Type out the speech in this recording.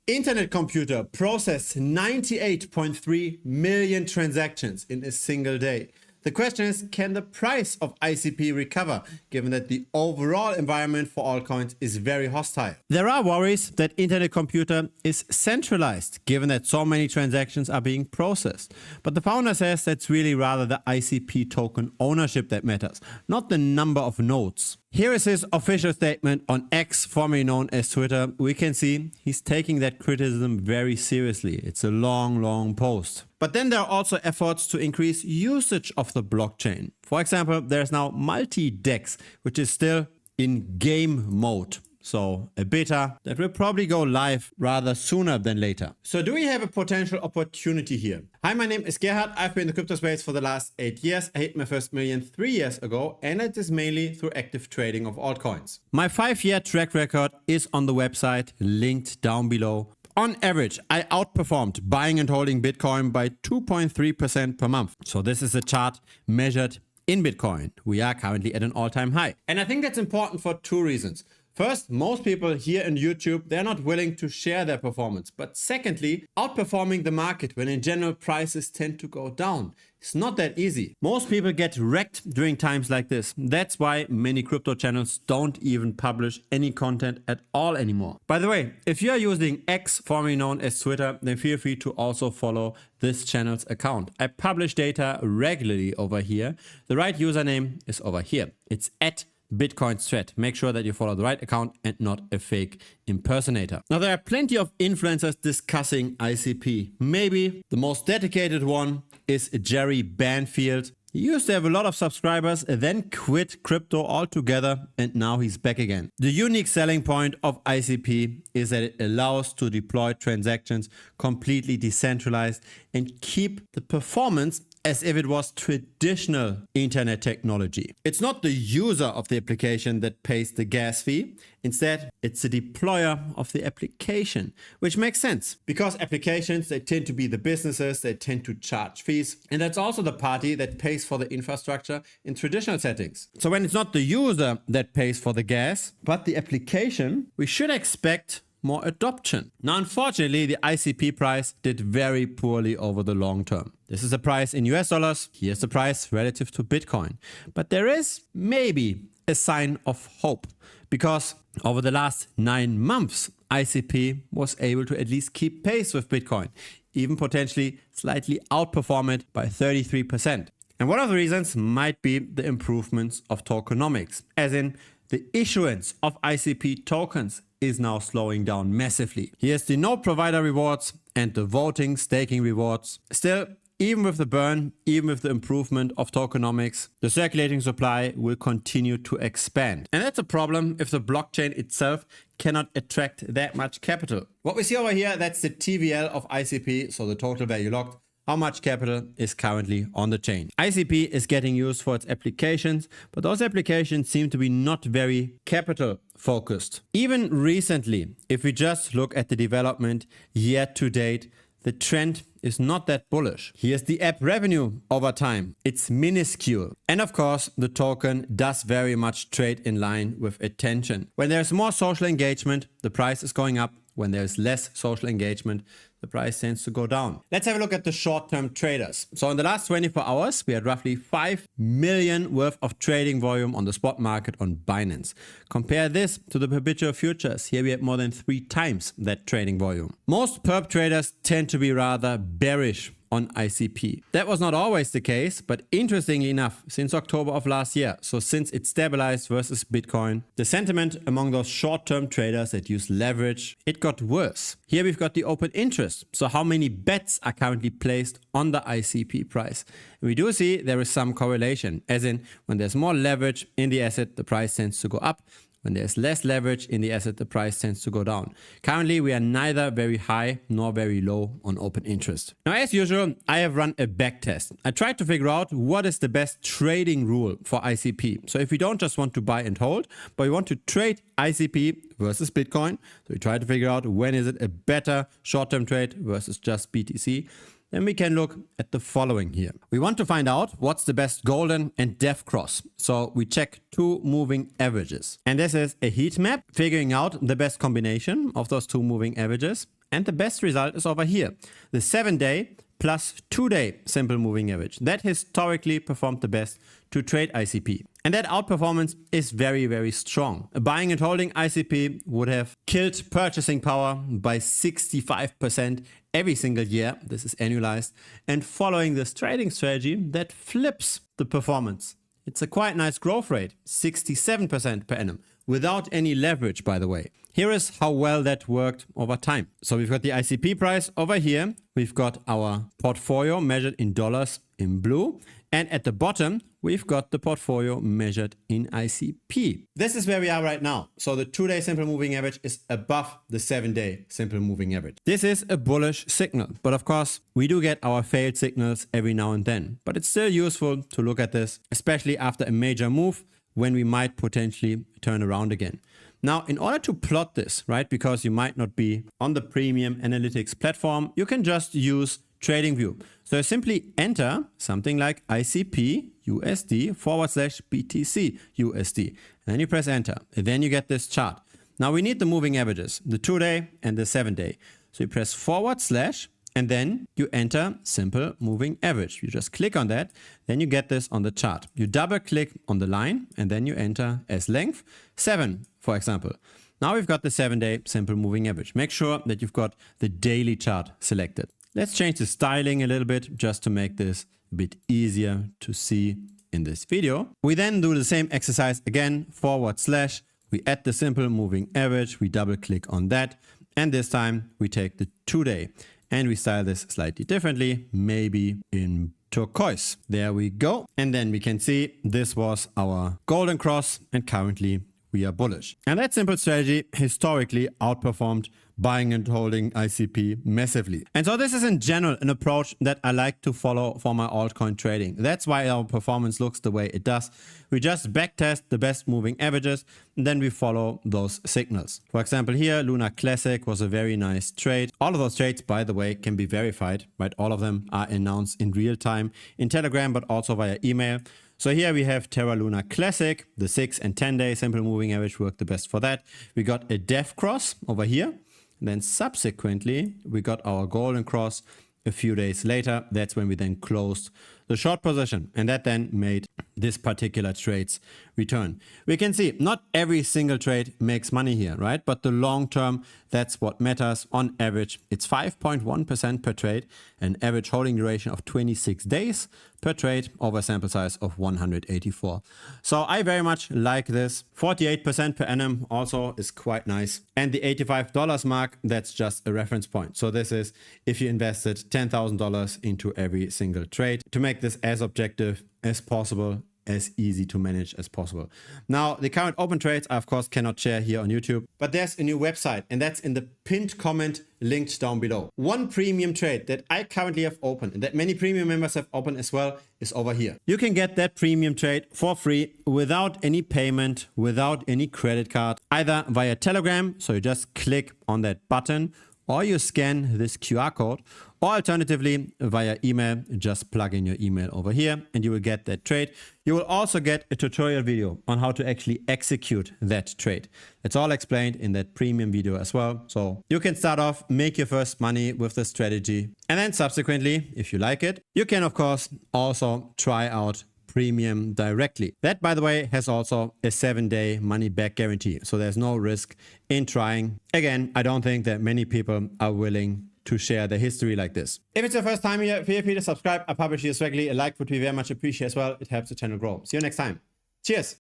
Internet computer processed 98.3 million transactions in a single day. The question is, can the price of ICP recover, given that the overall environment for altcoins is very hostile? There are worries that Internet computer is centralized, given that so many transactions are being processed. But the founder says that's really rather the ICP token ownership that matters, not the number of nodes. Here is his official statement on X, formerly known as Twitter. We can see he's taking that criticism very seriously. It's a long post. But then there are also efforts to increase usage of the blockchain. For example, there's now multi-DEX, which is still in game mode. So a beta that will probably go live rather sooner than later. So do we have a potential opportunity here? Hi, my name is Gerhard. I've been in the crypto space for the last 8 years. I hit my first million 3 years ago, and it is mainly through active trading of altcoins. My 5-year track record is on the website, linked down below. On average, I outperformed buying and holding Bitcoin by 2.3% per month. So this is a chart measured in Bitcoin. We are currently at an all-time high. And I think that's important for 2 reasons. First, most people here in YouTube, they're not willing to share their performance. But secondly, outperforming the market when in general prices tend to go down. It's not that easy. Most people get wrecked during times like this. That's why many crypto channels don't even publish any content at all anymore. By the way, if you are using X, formerly known as Twitter, then feel free to also follow this channel's account. I publish data regularly over here. The right username is over here. It's @BitcoinStrat. Make sure that you follow the right account and not a fake impersonator. Now, there are plenty of influencers discussing ICP. Maybe the most dedicated one is Jerry Banfield. He used to have a lot of subscribers, then quit crypto altogether, and now he's back again. The unique selling point of ICP is that it allows to deploy transactions completely decentralized and keep the performance as if it was traditional internet technology. It's not the user of the application that pays the gas fee. Instead, it's the deployer of the application, which makes sense because applications, they tend to be the businesses, they tend to charge fees. And that's also the party that pays for the infrastructure in traditional settings. So when it's not the user that pays for the gas, but the application, we should expect more adoption. Now, unfortunately, the ICP price did very poorly over the long term. This is the price in US dollars. Here's the price relative to Bitcoin. But there is maybe a sign of hope because over the last 9 months, ICP was able to at least keep pace with Bitcoin, even potentially slightly outperform it by 33%. And one of the reasons might be the improvements of tokenomics, as in the issuance of ICP tokens is now slowing down massively. Here's the node provider rewards and the voting staking rewards. Still, even with the burn, even with the improvement of tokenomics, the circulating supply will continue to expand. And that's a problem if the blockchain itself cannot attract that much capital. What we see over here, that's the TVL of ICP, so the total value locked. How much capital is currently on the chain. ICP is getting used for its applications, but those applications seem to be not very capital focused. Even recently, if we just look at the development year to date, the trend is not that bullish. Here's the app revenue over time. It's minuscule. And of course, the token does very much trade in line with attention. When there's more social engagement, the price is going up. When there's less social engagement, the price tends to go down. Let's have a look at the short-term traders. So in the last 24 hours, we had roughly 5 million worth of trading volume on the spot market on Binance. Compare this to the perpetual futures. Here we had more than 3 times that trading volume. Most perp traders tend to be rather bearish on ICP. That was not always the case, but interestingly enough, since October of last year, so since it stabilized versus Bitcoin, the sentiment among those short-term traders that use leverage, it got worse. Here we've got the open interest. So how many bets are currently placed on the ICP price? And we do see there is some correlation, as in when there's more leverage in the asset, the price tends to go up. When there's less leverage in the asset, the price tends to go down. Currently, we are neither very high nor very low on open interest. Now, as usual, I have run a backtest. I tried to figure out what is the best trading rule for ICP. So if we don't just want to buy and hold, but we want to trade ICP versus Bitcoin, so we try to figure out when is it a better short-term trade versus just BTC. Then we can look at the following here. We want to find out what's the best golden and death cross. So we check 2 moving averages. And this is a heat map, figuring out the best combination of those 2 moving averages. And the best result is over here, the 7-day plus 2-day simple moving average. That historically performed the best to trade ICP. And that outperformance is very, very strong. Buying and holding ICP would have killed purchasing power by 65% every single year. This is annualized. And following this trading strategy, that flips the performance. It's a quite nice growth rate, 67% per annum, without any leverage, by the way. Here is how well that worked over time. So we've got the ICP price over here. We've got our portfolio measured in dollars in blue. And at the bottom, we've got the portfolio measured in ICP. This is where we are right now. So the 2-day simple moving average is above the 7-day simple moving average. This is a bullish signal. But of course, we do get our failed signals every now and then. But it's still useful to look at this, especially after a major move when we might potentially turn around again. Now, in order to plot this, right, because you might not be on the premium analytics platform, you can just use TradingView. So simply enter something like ICP USD /BTC USD. And then you press enter. And then you get this chart. Now we need the moving averages, the 2-day and the 7-day. So you press / and then you enter simple moving average. You just click on that. Then you get this on the chart. You double click on the line and then you enter as length 7, for example. Now we've got the 7-day simple moving average. Make sure that you've got the daily chart selected. Let's change the styling a little bit just to make this a bit easier to see in this video. We then do the same exercise again, / we add the simple moving average, we double click on that, and this time we take the 2-day and we style this slightly differently, maybe in turquoise. There we go. And then we can see this was our golden cross and currently we are bullish. And that simple strategy historically outperformed buying and holding ICP massively. And so this is in general an approach that I like to follow for my altcoin trading. That's why our performance looks the way it does. We just backtest the best moving averages and then we follow those signals. For example, here Luna Classic was a very nice trade. All of those trades, by the way, can be verified, right? All of them are announced in real time in Telegram, but also via email. So here we have Terra Luna Classic, the 6 and 10-day simple moving average worked the best for that. We got a death cross over here. And then subsequently, we got our golden cross a few days later. That's when we then closed the short position. And that then made this particular trade's return. We can see not every single trade makes money here, right? But the long term, that's what matters. On average, it's 5.1% per trade, an average holding duration of 26 days per trade over a sample size of 184. So I very much like this. 48% per annum also is quite nice. And the $85 mark, that's just a reference point. So this is if you invested $10,000 into every single trade. To make this as objective as possible, as easy to manage as possible. Now, the current open trades I of course cannot share here on YouTube, but there's a new website and that's in the pinned comment linked down below. One premium trade that I currently have open and that many premium members have open as well is over here. You can get that premium trade for free without any payment, without any credit card, either via Telegram. So you just click on that button or you scan this QR code, or alternatively via email, just plug in your email over here and you will get that trade. You will also get a tutorial video on how to actually execute that trade. It's all explained in that premium video as well. So you can start off, make your first money with the strategy. And then subsequently, if you like it, you can of course also try out premium directly. That, by the way, has also a 7-day money back guarantee. So there's no risk in trying. Again, I don't think that many people are willing to share their history like this. If it's your first time here, feel free to subscribe. I publish this regularly. A like would be very much appreciated as well. It helps the channel grow. See you next time. Cheers.